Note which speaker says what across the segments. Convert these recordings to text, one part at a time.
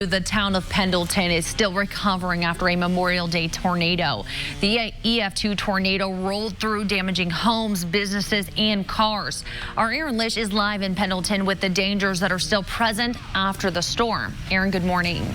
Speaker 1: The town of Pendleton is still recovering after a Memorial Day tornado. The EF2 tornado rolled through, damaging homes, businesses, and cars. Our Aaron Lish is live in Pendleton with the dangers that are still present after the storm. Aaron, good morning.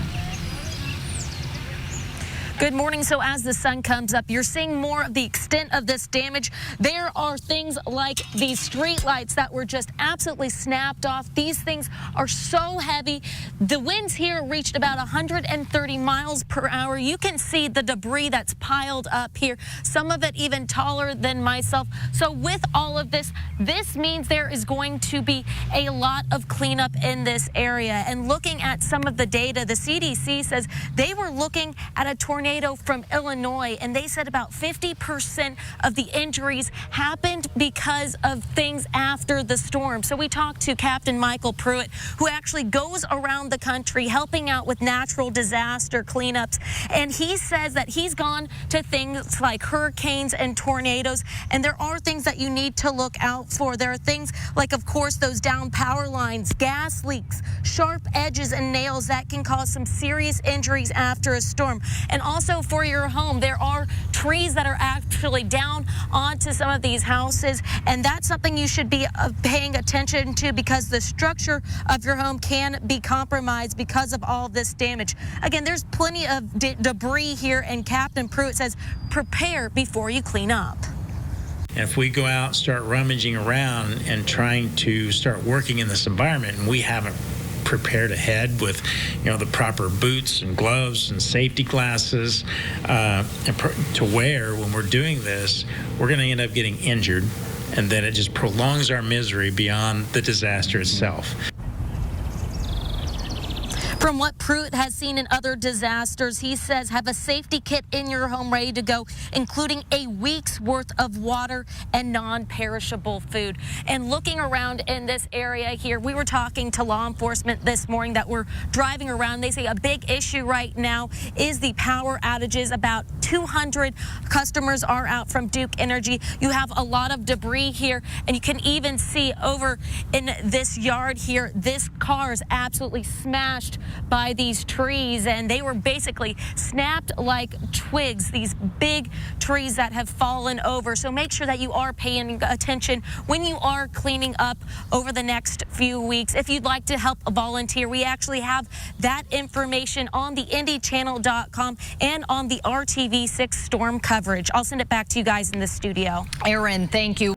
Speaker 2: Good morning. So as the sun comes up, you're seeing more of the extent of this damage. There are things like these street lights that were just absolutely snapped off. These things are so heavy. The winds here reached about 130 miles per hour. You can see the debris that's piled up here, some of it even taller than myself. So with all of this, this means there is going to be a lot of cleanup in this area. And looking at some of the data, the CDC says they were looking at a tornado from Illinois, and they said about 50% of the injuries happened because of things after the storm. So we talked to Captain Michael Pruitt, who actually goes around the country helping out with natural disaster cleanups, and he says that he's gone to things like hurricanes and tornadoes, and there are things that you need to look out for. There are things like, of course, those down power lines, gas leaks, sharp edges and nails that can cause some serious injuries after a storm. And also for your home, there are trees that are actually down onto some of these houses, and that's something you should be paying attention to because the structure of your home can be compromised because of all this damage. Again, there's plenty of debris here, and Captain Pruitt says prepare before you clean up.
Speaker 3: If we go out and start rummaging around and trying to start working in this environment, and we haven't prepared ahead with, the proper boots and gloves and safety glasses to wear when we're doing this, we're going to end up getting injured, and then it just prolongs our misery beyond the disaster itself.
Speaker 2: From what Pruitt has seen in other disasters, he says have a safety kit in your home ready to go, including a week's worth of water and non-perishable food. And looking around in this area here, we were talking to law enforcement this morning that were driving around. They say a big issue right now is the power outages. About 200 customers are out from Duke Energy. You have a lot of debris here, and you can even see over in this yard here, this car is absolutely smashed by these trees, and they were basically snapped like twigs, these big trees that have fallen over. So make sure that you are paying attention when you are cleaning up over the next few weeks. If you'd like to help volunteer, we actually have that information on the IndyChannel.com and on the RTV6 storm coverage. I'll send it back to you guys in the studio.
Speaker 1: Aaron, thank you.